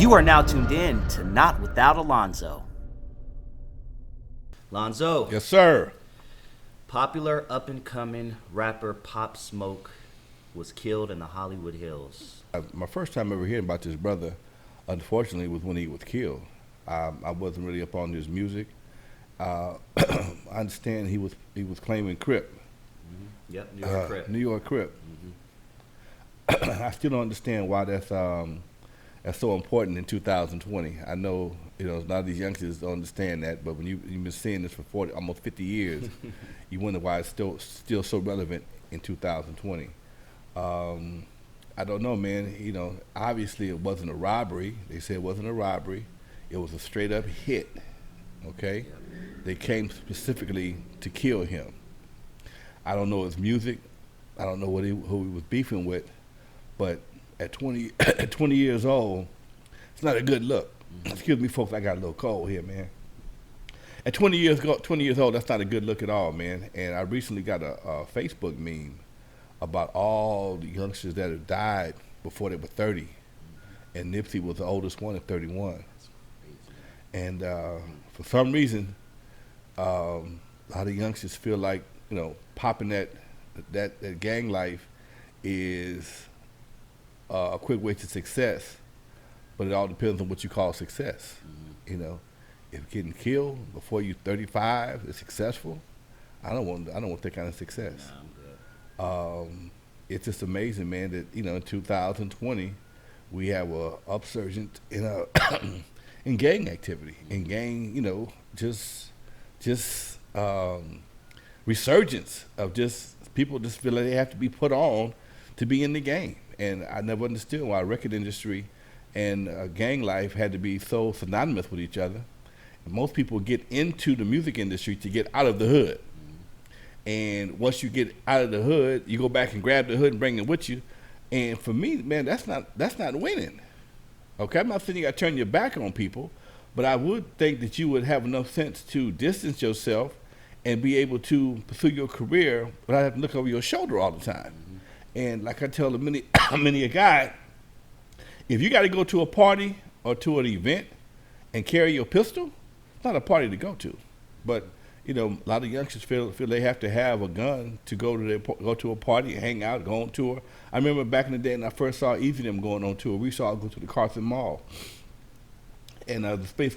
You are now tuned in to Not Without Alonzo. Alonzo. Yes, sir. Popular up-and-coming rapper Pop Smoke was killed in the Hollywood Hills. My first time ever hearing about this brother, unfortunately, was when he was killed. I wasn't really up on his music. I understand he was claiming Crip. Mm-hmm. Yep, New York Crip. New York Crip. Mm-hmm. I still don't understand why that's so important in 2020. I know a lot of these youngsters don't understand that, but when you've been seeing this for almost 50 years, you wonder why it's still so relevant in 2020. I don't know, man. Obviously it wasn't a robbery. They said it wasn't a robbery. It was a straight up hit. Okay, they came specifically to kill him. I don't know his music. I don't know who he was beefing with, but at 20 years old, it's not a good look. Excuse me, folks. I got a little cold here, man. At 20 years old, that's not a good look at all, man. And I recently got a Facebook meme about all the youngsters that have died before they were 30, and Nipsey was the oldest one at 31. And for some reason, a lot of youngsters feel like popping that gang life is a quick way to success, but it all depends on what you call success. Mm-hmm. If getting killed before you're 35 is successful, I don't want that kind of success. Nah, I'm good. It's just amazing, man, that in 2020 we have a upsurge in in gang activity, in gang, just resurgence of just people just feel like they have to be put on to be in the game. And I never understood why record industry and gang life had to be so synonymous with each other. And most people get into the music industry to get out of the hood. And once you get out of the hood, you go back and grab the hood and bring it with you. And for me, man, that's not winning. Okay, I'm not saying you got to turn your back on people, but I would think that you would have enough sense to distance yourself and be able to pursue your career without having to look over your shoulder all the time. Mm-hmm. And like I tell many a guy, if you got to go to a party or to an event and carry your pistol, it's not a party to go to. But a lot of youngsters feel they have to have a gun to go to a party, hang out, go on tour. I remember back in the day when I first saw Easy them going on tour, we saw go to the Carson Mall and the space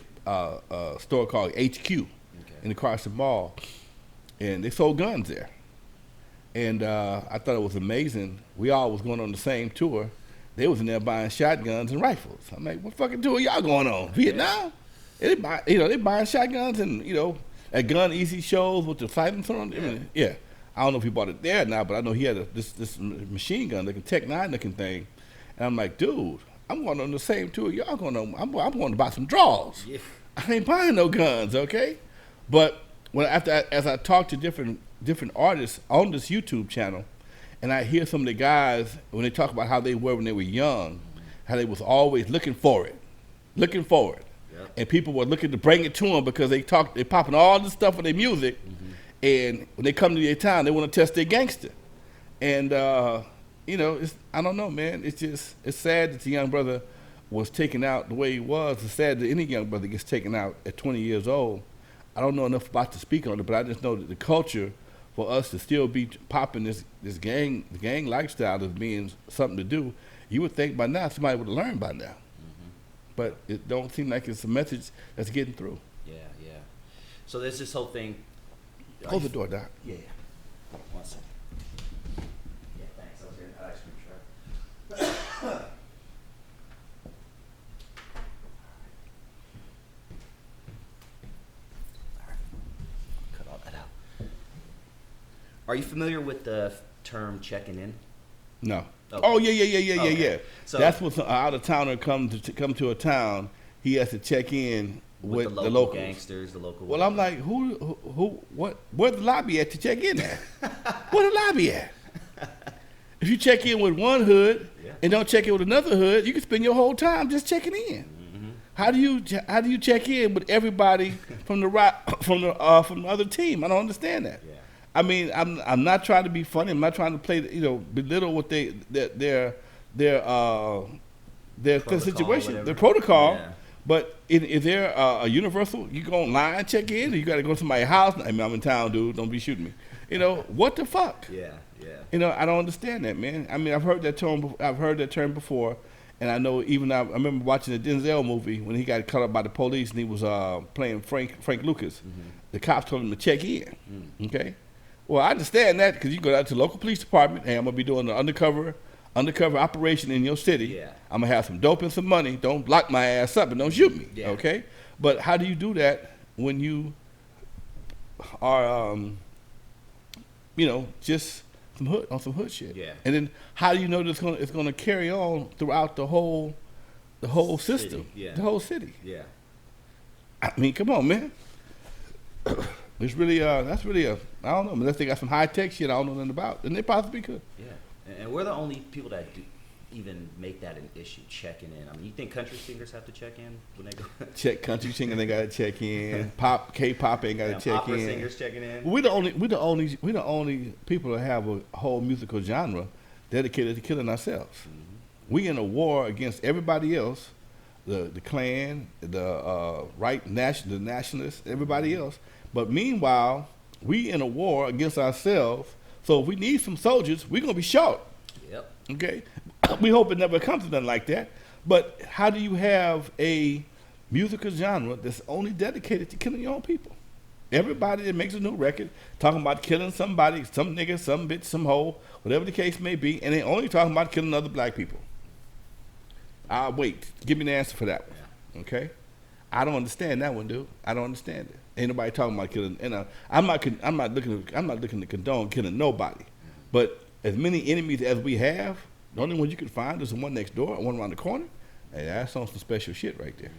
store called HQ in the Carson Mall, and they sold guns there. And I thought it was amazing. We all was going on the same tour. They was in there buying shotguns and rifles. I'm like, what fucking tour y'all going on? Vietnam? They buying shotguns and at Gun Easy shows with the silencer on. Yeah. I don't know if he bought it there or not, but I know he had this machine gun looking Tech 9 looking thing. And I'm like, dude, I'm going on the same tour y'all going on. I'm going to buy some draws. Yeah. I ain't buying no guns, okay? But as I talk to different artists on this YouTube channel, and I hear some of the guys when they talk about how they were when they were young, how they was always looking for it. Yep. And people were looking to bring it to them because they popping all this stuff with their music, and when they come to their town, they want to test their gangster. And I don't know, man. It's sad that the young brother was taken out the way he was. It's sad that any young brother gets taken out at 20 years old. I don't know enough about to speak on it, but I just know that the culture for us to still be popping this gang lifestyle as being something to do, you would think by now somebody would have learned by now. But it don't seem like it's a message that's getting through. Yeah. So there's this whole thing. Close the door, Doc. Yeah. 1 second. Yeah, thanks. I was getting an ice cream truck. Cut all that out. Are you familiar with the term checking in? No. Okay. Oh yeah. So that's what an out of towner come to a town. He has to check in with the local locals. Gangsters, the local. Well, I'm like, where's the lobby at to check in at? Where the lobby at? If you check in with one hood and don't check in with another hood, you can spend your whole time just checking in. Mm-hmm. How do you check in with everybody from the other team? I don't understand that. Yeah. I mean, I'm not trying to be funny. I'm not trying to play belittle what their the Protocol, situation, whatever. the protocol. Yeah. But is there a universal? You go online, check in, or you got to go to somebody's house? I mean, I'm in town, dude. Don't be shooting me. You know what the fuck? Yeah. You know, I don't understand that, man. I mean, I've heard that term. I've heard that term before, and I know even I remember watching the Denzel movie when he got caught up by the police and he was playing Frank Lucas. Mm-hmm. The cops told him to check in. Okay. Well, I understand that because you go out to the local police department. Hey, I'm gonna be doing an undercover operation in your city. Yeah. I'm gonna have some dope and some money. Don't lock my ass up and don't shoot me. Yeah. Okay. But how do you do that when you are, just some hood shit? Yeah. And then how do you know that it's gonna carry on throughout the whole system? City, yeah. The whole city. Yeah. I mean, come on, man. It's really that's really I don't know, unless they got some high tech shit I don't know nothing about, then they possibly could. Yeah. And we're the only people that do even make that an issue, checking in. I mean, you think country singers have to check in when they go? Check country singing, they gotta check in. K-pop ain't gotta check opera in. singers checking in. We're the only people that have a whole musical genre dedicated to killing ourselves. Mm-hmm. We in a war against everybody else, the Klan, the the nationalists, everybody else. But meanwhile, we in a war against ourselves. So if we need some soldiers, we're gonna be short. Yep. Okay, we hope it never comes to nothing like that. But how do you have a musical genre that's only dedicated to killing your own people? Everybody that makes a new record talking about killing somebody, some nigga, some bitch, some hoe, whatever the case may be, and they only talking about killing other black people. I'll wait. Give me the answer for that one. Yeah. Okay? I don't understand that one, dude. I don't understand it. Ain't nobody talking about killing. And I'm not looking to condone killing nobody. But as many enemies as we have, the only one you can find is the one next door, one around the corner. Hey, that's on some special shit right there.